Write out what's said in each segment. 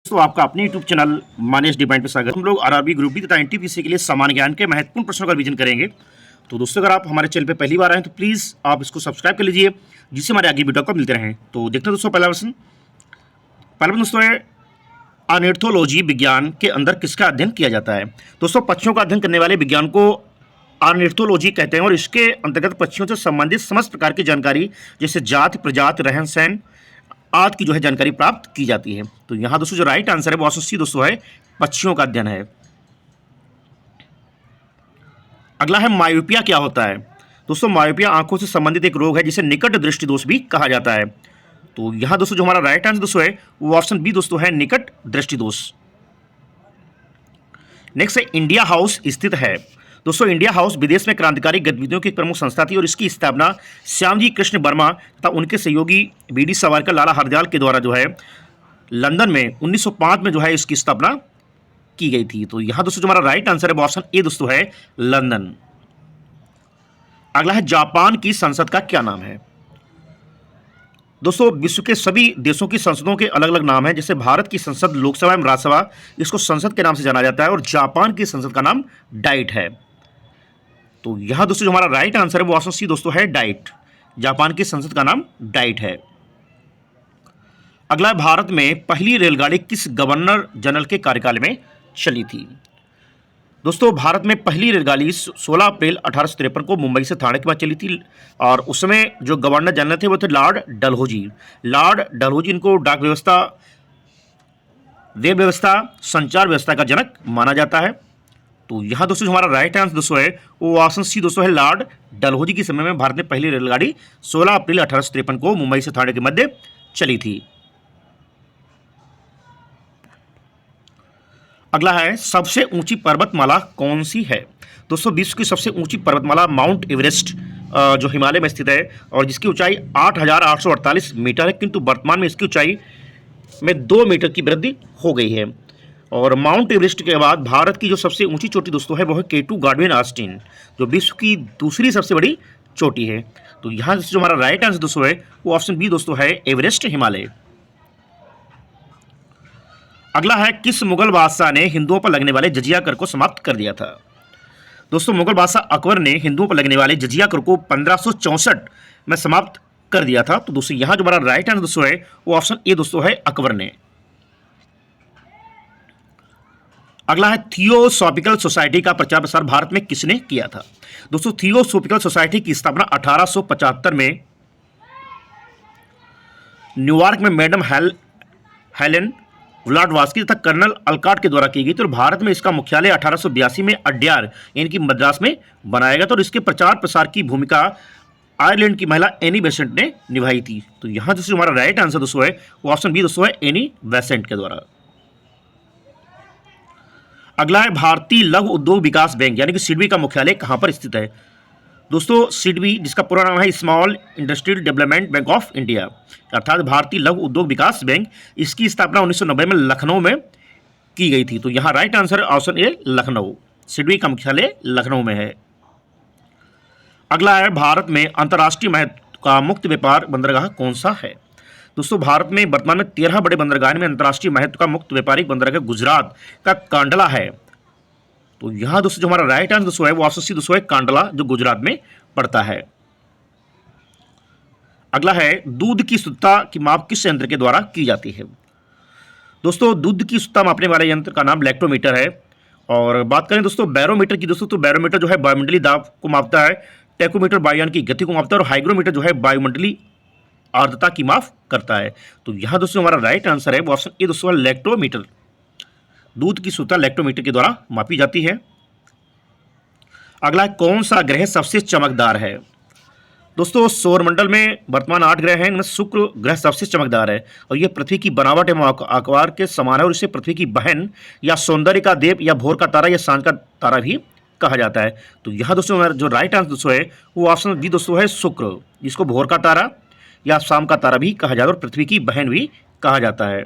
तो आपका अपने YouTube चैनल मानेश डिमांड पे स्वागत। हम लोग आरआरबी ग्रुप बी तथा एनटीपीसी के लिए सामान्य ज्ञान के महत्वपूर्ण प्रश्नों का रिवीजन करेंगे। तो दोस्तों, अगर आप हमारे चैनल पे पहली बार आए तो प्लीज़ आप इसको सब्सक्राइब कर लीजिए, जिससे हमारे आगे वीडियो को मिलते रहें। तो देखते हैं दोस्तों, पहला प्रश्न दोस्तों है, ऑर्निथोलॉजी विज्ञान के अंदर किसका अध्ययन किया जाता है। दोस्तों, पक्षियों का अध्ययन करने वाले विज्ञान को ऑर्निथोलॉजी कहते हैं और इसके अंतर्गत पक्षियों से संबंधित समस्त प्रकार की जानकारी जैसे जाति, प्रजाति, रहन सहन आदि की जो है जानकारी प्राप्त की जाती है। तो यहाँ दोस्तों जो राइट आंसर है वो ऑप्शन सी दोस्तों है, पक्षियों का अध्ययन है। अगला है, मायोपिया क्या होता है। दोस्तों, मायोपिया आंखों से संबंधित एक रोग है जिसे निकट दृष्टि दोष भी कहा जाता है। तो यहाँ दोस्तों जो हमारा राइट आंसर दोस्तों है वो ऑप्शन बी दोस्तों है, निकट दृष्टि दोष। नेक्स्ट है, इंडिया हाउस स्थित है। दोस्तों, इंडिया हाउस विदेश में क्रांतिकारी गतिविधियों की प्रमुख संस्था थी और इसकी स्थापना श्यामजी कृष्ण वर्मा तथा उनके सहयोगी बीडी सावरकर, लाला हरदयाल के द्वारा जो है लंदन में 1905 में जो है इसकी स्थापना की गई थी। तो यहाँ दोस्तों जो हमारा राइट आंसर है वो ऑप्शन ए दोस्तों है, लंदन। अगला है, जापान की संसद का क्या नाम है। दोस्तों, विश्व के सभी देशों की संसदों के अलग अलग नाम हैं। जैसे भारत की संसद लोकसभा एवं राज्यसभा, इसको संसद के नाम से जाना जाता है और जापान की संसद का नाम डाइट है। तो यहाँ दोस्तों जो हमारा राइट आंसर है वो ऑप्शन सी दोस्तों है, डाइट। जापान की संसद का नाम डाइट है। अगला, भारत में पहली रेलगाड़ी किस गवर्नर जनरल के कार्यकाल में चली थी। दोस्तों, भारत में पहली रेलगाड़ी 16 अप्रैल 1853 को मुंबई से थाने के बाद चली थी और उस समय जो गवर्नर जनरल थे वो थे लॉर्ड डलहौजी। लॉर्ड डलहौजी इनको डाक व्यवस्था, रेल व्यवस्था, संचार व्यवस्था का जनक माना जाता है। तो यहाँ दोस्तों जो हमारा राइट आंसर दोस्तों है वो ऑप्शन सी दोस्तों है, लॉर्ड डलहौजी के समय में भारत में पहली रेलगाड़ी 16 अप्रैल 1853 को मुंबई से थाने के मध्य चली थी। अगला है, सबसे ऊंची पर्वतमाला कौन सी है। दोस्तों, विश्व की सबसे ऊंची पर्वतमाला माउंट एवरेस्ट जो हिमालय में स्थित है और जिसकी ऊंचाई 8,848 मीटर है, किंतु वर्तमान में इसकी ऊंचाई में 2 मीटर की वृद्धि हो गई है। और माउंट एवरेस्ट के बाद भारत की जो सबसे ऊंची चोटी दोस्तों है वो है K2 गार्डविन ऑस्टिन, जो विश्व की दूसरी सबसे बड़ी चोटी है। तो यहाँ से जो हमारा राइट आंसर दोस्तों है वो ऑप्शन बी दोस्तों है, एवरेस्ट हिमालय। अगला है, किस मुगल बादशाह ने हिंदुओं पर लगने वाले जजिया कर को समाप्त कर दिया था। दोस्तों, मुगल बादशाह अकबर ने हिंदुओं पर लगने वाले जजिया कर को 1564 में समाप्त कर दिया था। तो दोस्तों यहाँ जो हमारा राइट आंसर दोस्तों है वो ऑप्शन ए दोस्तों है, अकबर ने। अगला है, थियोसॉफिकल सोसाइटी का प्रचार प्रसार भारत में किसने किया था। दोस्तों, थियोसॉफिकल सोसाइटी की स्थापना 1875 में न्यूयॉर्क में मैडम हेलेन व्लाडवास्की तथा कर्नल अलकाट के द्वारा की गई। तो भारत में इसका मुख्यालय 1882 में अड्यार यानी कि मद्रास में बनाया गया था और इसके प्रचार प्रसार की भूमिका आयरलैंड की महिला एनी बेसेंट ने निभाई थी। तो यहाँ दोस्तों हमारा राइट आंसर दोस्तों है वो ऑप्शन बी दोस्तों है, एनी बेसेंट के द्वारा। अगला है, भारतीय लघु उद्योग विकास बैंक यानी कि सिडबी का मुख्यालय कहाँ पर स्थित है। दोस्तों, सिडबी जिसका पूरा नाम है small industrial development bank of India, अर्थात भारतीय लघु उद्योग विकास बैंक, इसकी स्थापना 1990 में लखनऊ में की गई थी। तो यहाँ right answer option A, Lucknow. SIDBI का मुख्यालय लखनऊ में है। अगला है, भारत में अंतर्राष्ट्रीय महत्व का मुक्त व्यापार बंदरगाह कौन सा है। दोस्तों, भारत में वर्तमान में 13 बड़े बंदरगाह में अंतर्राष्ट्रीय महत्व का मुक्त व्यापारिक बंदरगाह गुजरात का कांडला है। तो यहाँ दोस्तों जो हमारा राइट आंसर दोस्तों है वो ऑप्शन सी दोस्तों है, कांडला, जो गुजरात में पड़ता है। अगला है, दूध की शुद्धता की माप किस यंत्र के द्वारा की जाती है। दोस्तों, दूध की शुद्धता मापने वाले यंत्र का नाम लैक्टोमीटर है। और बात करें दोस्तों बैरोमीटर की, दोस्तों तो बैरोमीटर जो है वायुमंडलीय दाब को मापता है, टैकोमीटर वायुयान की गति को मापता है और हाइग्रोमीटर जो है वायुमंडलीय आर्द्रता की माप करता है। तो यहाँ दोस्तों हमारा राइट आंसर है वो ऑप्शन ए दोस्तों, लैक्टोमीटर। दूध की शुद्धता लैक्टोमीटर के द्वारा मापी जाती है। अगला, कौन सा ग्रह सबसे चमकदार है। दोस्तों, सौरमंडल में वर्तमान 8 ग्रह हैं, इनमें शुक्र ग्रह सबसे चमकदार है और यह पृथ्वी की बनावट एवं आकार के समान है और इसे पृथ्वी की बहन या सौंदर्य का देव या भोर का तारा या सांझ का तारा भी कहा जाता है। तो यहाँ दोस्तों हमारा जो राइट आंसर दोस्तों है वो ऑप्शन बी दोस्तों है, शुक्र, जिसको भोर का तारा या शाम का तारा भी कहा जाता है और पृथ्वी की बहन भी कहा जाता है।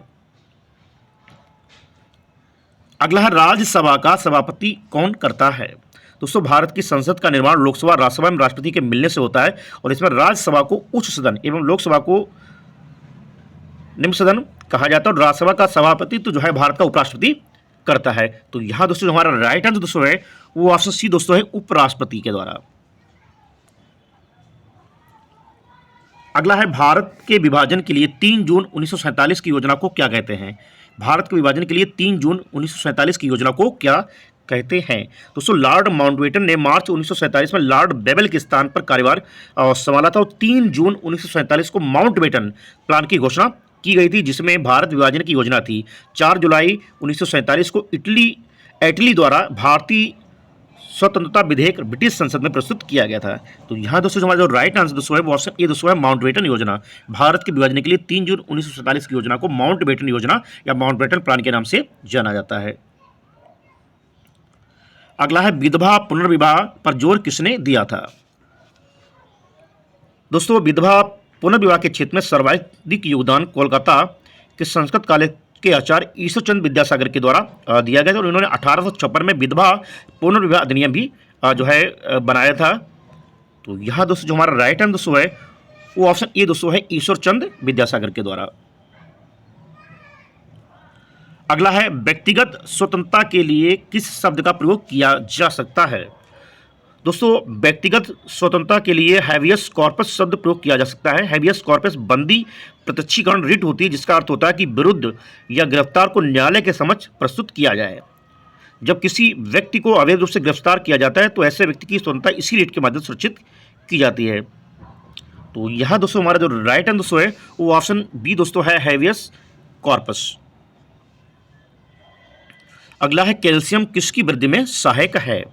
अगला है, राज्यसभा का सभापति कौन करता है। दोस्तों, भारत की संसद का निर्माण लोकसभा, राज्यसभा एवं राष्ट्रपति के मिलने से होता है और इसमें राज्यसभा को उच्च सदन एवं लोकसभा को निम्न सदन कहा जाता है और राज्यसभा का सभापति तो जो है भारत का उपराष्ट्रपति करता है। तो यहाँ दोस्तों जो हमारा राइट आंसर दोस्तों है वो ऑप्शन सी दोस्तों है, उपराष्ट्रपति के द्वारा। अगला है भारत के विभाजन के लिए 3 जून 1947 की योजना को क्या कहते हैं। भारत के विभाजन के लिए 3 जून 1947 की योजना को क्या कहते हैं। दोस्तों लॉर्ड माउंटबेटन ने मार्च 1947 में लॉर्ड बेबल के स्थान पर कार्यभार संभाला था और 3 जून 1947 को माउंटबेटन प्लान की घोषणा की गई थी, जिसमें भारत विभाजन की योजना थी। 4 जुलाई 1947 को इटली द्वारा भारतीय स्वतंत्रता विधेयक ब्रिटिश संसद में प्रस्तुत किया गया था। तो यहाँ दोस्तों हमारा जो राइट आंसर दोस्तों है वो ऑप्शन ए दोस्तों है, माउंटबेटन योजना। भारत के विभाजन के लिए 3 जून 1947 की योजना को माउंटबेटन योजना या माउंटबेटन प्लान के नाम से जाना जाता है। अगला है विधवा पुनर्विवाह पर जोर किसने दिया था। दोस्तों विधवा पुनर्विवाह के क्षेत्र में सर्वाधिक योगदान कोलकाता के संस्कृत कॉलेज के आचार्य ईश्वरचंद विद्यासागर के द्वारा दिया गया था और इन्होंने 1856 में विधवा पुनर्विवाह अधिनियम भी जो है बनाया था। तो यहाँ दोस्तों जो हमारा राइट आंसर दोस्तों है वो ऑप्शन ए दोस्तों है, ईश्वरचंद विद्यासागर के द्वारा। अगला है व्यक्तिगत स्वतंत्रता के लिए किस शब्द का प्रयोग किया जा सकता है। दोस्तों व्यक्तिगत स्वतंत्रता के लिए हैबियस कॉर्पस शब्द प्रयोग किया जा सकता है। हैबियस कॉर्पस बंदी प्रत्यक्षीकरण रिट होती है, जिसका अर्थ होता है कि विरुद्ध या गिरफ्तार को न्यायालय के समक्ष प्रस्तुत किया जाए। जब किसी व्यक्ति को अवैध रूप से गिरफ्तार किया जाता है तो ऐसे व्यक्ति की स्वतंत्रता इसी रिट के माध्यम से सुरक्षित की जाती है। तो यहाँ दोस्तों हमारा जो राइट आंसर दोस्तों है वो ऑप्शन बी दोस्तों है, हैबियस कॉर्पस। अगला है कैल्शियम किसकी वृद्धि में सहायक है।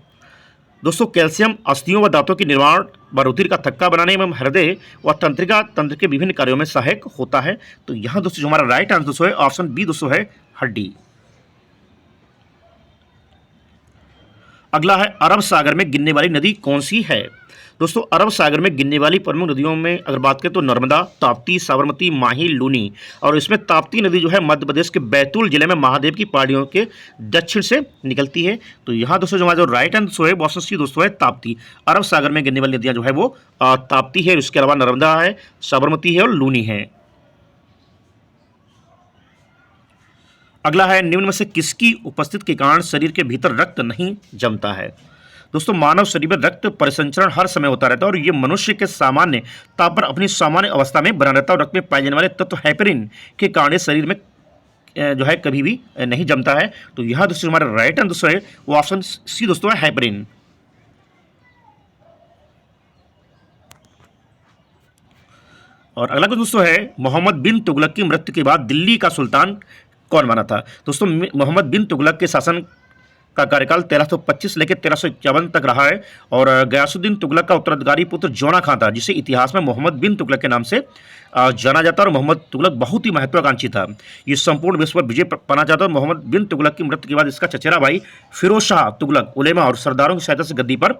दोस्तों कैल्शियम अस्थियों व दांतों के निर्माण व रुधिर का थक्का बनाने एवं हृदय व तंत्रिका तंत्र के विभिन्न कार्यों में सहायक होता है। तो यहाँ दोस्तों जो हमारा राइट आंसर दोस्तों है ऑप्शन बी दोस्तों है, हड्डी। अगला है अरब सागर में गिरने वाली नदी कौन सी है। दोस्तों अरब सागर में गिरने वाली प्रमुख नदियों में अगर बात करें तो नर्मदा, ताप्ती, साबरमती, माही, लूनी, और इसमें ताप्ती नदी जो है मध्य प्रदेश के बैतूल जिले में महादेव की पहाड़ियों के दक्षिण से निकलती है। तो यहाँ दोस्तों जो हमारा जो राइट आंसर है ऑप्शन सी दोस्तों है, ताप्ती। अरब सागर में गिरने वाली नदियाँ जो है वो ताप्ती है, इसके अलावा नर्मदा है, साबरमती है और लूनी है। अगला है निम्न में से किसकी उपस्थिति के कारण शरीर के भीतर रक्त नहीं जमता है। दोस्तों मानव शरीर में रक्त परिसंचरण हर समय होता रहता है और ये मनुष्य के सामान्य ताप पर अपनी सामान्य अवस्था में बना रहता है और रक्त में पाए जाने वाले तत्व हेपेरिन के कारण शरीर में जो है कभी भी नहीं जमता है। तो यहाँ दोस्तों हमारा राइट आंसर दोस्तों है वो ऑप्शन सी दोस्तों है, हेपेरिन। और अगला दोस्तों है मोहम्मद बिन तुगलक की मृत्यु के बाद दिल्ली का सुल्तान कौन बना था। दोस्तों मोहम्मद बिन तुगलक के शासन का कार्यकाल 1325 लेकर 1351 तक रहा है और गयासुद्दीन तुगलक का उत्तराधिकारी पुत्र जोना खां था, जिसे इतिहास में मोहम्मद बिन तुगलक के नाम से जाना जाता है। और मोहम्मद तुगलक बहुत ही महत्वाकांक्षी था, ये संपूर्ण विश्व पर विजय पाना चाहता है। मोहम्मद बिन तुगलक की मृत्यु के बाद इसका चचेरा भाई फिरोज शाह तुगलक उलेमा और सरदारों की सहायता से गद्दी पर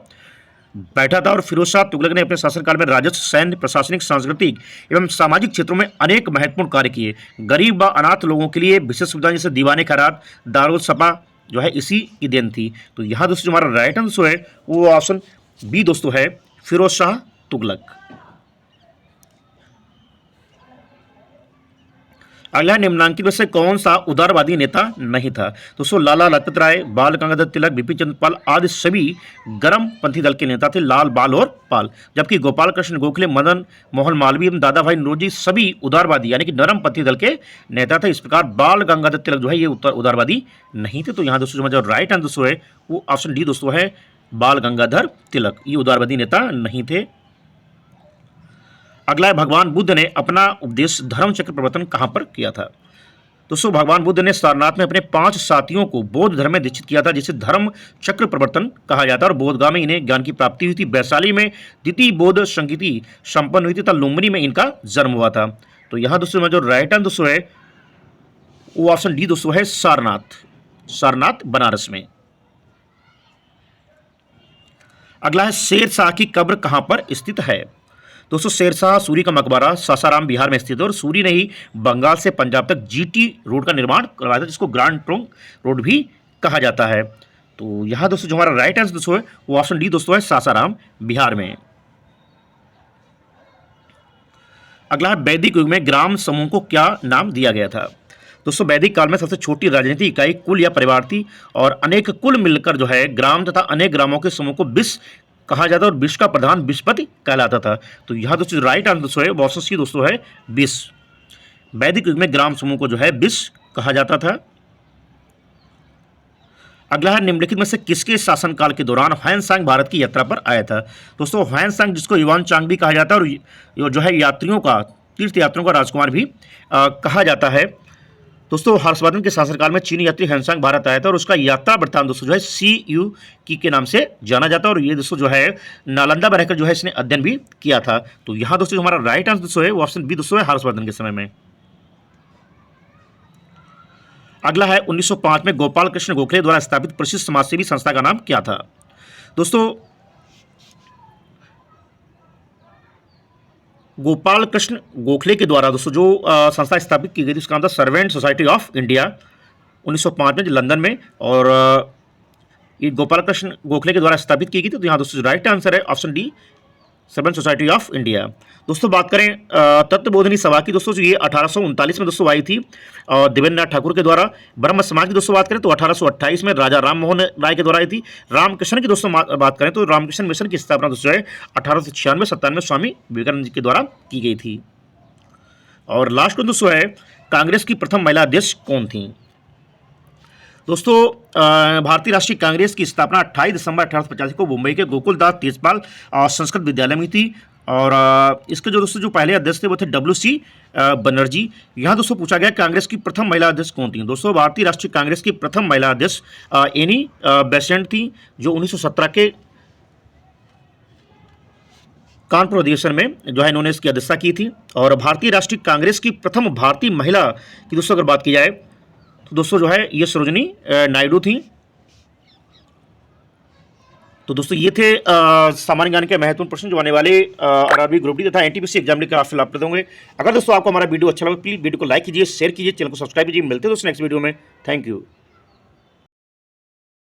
बैठा था और फिरोज शाह तुगलक ने अपने शासनकाल में राजस्व, सैन्य, प्रशासनिक, सांस्कृतिक एवं सामाजिक क्षेत्रों में अनेक महत्वपूर्ण कार्य किए। गरीब व अनाथ लोगों के लिए विशेष सुविधाएं जैसे दीवाने खैरात, दारुल सपा जो है इसी की देन थी। तो यहाँ दोस्तों हमारा राइट आंसर है वो ऑप्शन बी दोस्तों है, फिरोज शाह तुगलक। अगला निम्नांकित में से कौन सा उदारवादी नेता नहीं था। दोस्तों लाला लजपत राय, बाल गंगाधर तिलक, बिपिन चंद्र पाल आदि सभी गर्मपंथी दल के नेता थे, लाल, बाल और पाल। जबकि गोपाल कृष्ण गोखले, मदन मोहन मालवीय एवं दादा भाई नौरोजी सभी उदारवादी यानी कि नरमपंथी दल के नेता थे। इस प्रकार बाल गंगाधर तिलक जो है ये उदारवादी नहीं थे। तो यहाँ दोस्तों जो राइट आंसर है वो ऑप्शन डी दोस्तों है, बाल गंगाधर तिलक, ये उदारवादी नेता नहीं थे। अगला है भगवान बुद्ध ने अपना उपदेश धर्म चक्र प्रवर्तन कहाँ पर किया था। दोस्तों भगवान बुद्ध ने सारनाथ में अपने 5 साथियों को बौद्ध धर्म में दीक्षित किया था, जिसे धर्म चक्र प्रवर्तन कहा जाता है। और बोधगया में इन्हें ज्ञान की प्राप्ति हुई थी, वैशाली में द्वितीय बौद्ध संगीति संपन्न हुई थी तथा लुम्बिनी में इनका जन्म हुआ था। तो यहाँ दोस्तों जो राइट आंसर दोस्तों है वो ऑप्शन डी दोस्तों है, सारनाथ, सारनाथ बनारस में। अगला है शेरशाह की कब्र कहाँ पर स्थित है। दोस्तों शेरशाह सूरी का मकबरा सासाराम बिहार में स्थित है और सूरी ने ही बंगाल से पंजाब तक जीटी रोड का निर्माण करवाया था, जिसको ग्रांड ट्रंक रोड भी कहा जाता है। तो यहाँ दोस्तों जो हमारा राइट आंसर दोस्तों है वो ऑप्शन डी दोस्तों है, सासाराम बिहार में। अगला है वैदिक युग में ग्राम समूह को क्या नाम दिया गया था। दोस्तों वैदिक काल में सबसे छोटी राजनीतिक इकाई कुल या परिवार थी और अनेक कुल मिलकर जो है ग्राम तथा अनेक ग्रामों के समूह को विश्व कहा जाता और विश्व का प्रधान विश्वपति कहलाता था। तो यहाँ दोस्तों राइट आंसर दोस्तों है ऑप्शन सी दोस्तों है विश्व। वैदिक युग में ग्राम समूह को जो है विश्व कहा जाता था। अगला है निम्नलिखित में से किसके शासनकाल के दौरान ह्वेन-सांग भारत की यात्रा पर आया था। दोस्तों ह्वेन-सांग जिसको युवान चांग भी कहा जाता है और ये जो है यात्रियों का तीर्थ यात्रियों का राजकुमार भी कहा जाता है। दोस्तों हर्षवर्धन के शासनकाल में चीनी यात्री ह्वेन-सांग भारत आया था और उसका यात्रा वृत्तांत दोस्तों जो है CU के नाम से जाना जाता है और ये दोस्तों जो है नालंदा में रहकर जो है इसने अध्ययन भी किया था। तो यहाँ दोस्तों जो हमारा राइट आंसर दोस्तों है वो ऑप्शन बी दोस्तों है हर्षवर्धन के समय में। अगला है 1905 में गोपाल कृष्ण गोखले द्वारा स्थापित प्रसिद्ध समाजसेवी संस्था का नाम क्या था। दोस्तों गोपाल कृष्ण गोखले के द्वारा दोस्तों जो संस्था स्थापित की गई थी उसका नाम था सर्वेंट सोसाइटी ऑफ इंडिया 1905 में लंदन में और ये गोपाल कृष्ण गोखले के द्वारा स्थापित की गई थी। तो यहाँ दोस्तों राइट आंसर है option D servant society of India. दोस्तों बात करें तत्वबोधिनी सभा की दोस्तों जो ये 1839 में दोस्तों आई थी और देवेंद्र नाथ ठाकुर के द्वारा। ब्रह्म समाज की दोस्तों बात करें तो 1828 में राजा राम मोहन राय के द्वारा आई थी। रामकृष्ण की दोस्तों बात करें तो रामकृष्ण मिशन की स्थापना दोस्तों है 1896-97 स्वामी विवेकानंद जी के द्वारा की गई थी। और लास्ट को दोस्तों है कांग्रेस की प्रथम महिला अध्यक्ष कौन थी। दोस्तों भारतीय राष्ट्रीय कांग्रेस की स्थापना 28 दिसंबर 1885 को मुंबई के गोकुलदास तेजपाल संस्कृत विद्यालय में थी और इसके जो दोस्तों जो पहले अध्यक्ष थे वो थे WC बनर्जी। यहाँ दोस्तों पूछा गया कांग्रेस की प्रथम महिला अध्यक्ष कौन थी। दोस्तों भारतीय राष्ट्रीय कांग्रेस की प्रथम महिला अध्यक्ष एनी बेसेंट थी जो 1917 के कानपुर अधिवेशन में जो है इन्होंने इसकी अध्यक्षता की थी। और भारतीय राष्ट्रीय कांग्रेस की प्रथम भारतीय महिला की दोस्तों अगर बात की जाए तो दोस्तों जो है ये सरोजिनी नायडू थी। तो दोस्तों ये थे सामान्य ज्ञान के महत्वपूर्ण प्रश्न जो आने वाले RRB ग्रुप डी तथा NTPC एग्जाम के आप फिल होंगे। अगर दोस्तों आपको हमारा वीडियो अच्छा लगे प्लीज वीडियो को लाइक कीजिए, शेयर कीजिए, चैनल को सब्सक्राइब कीजिए। मिलते हैं दोस्तों नेक्स्ट वीडियो में। Thank you.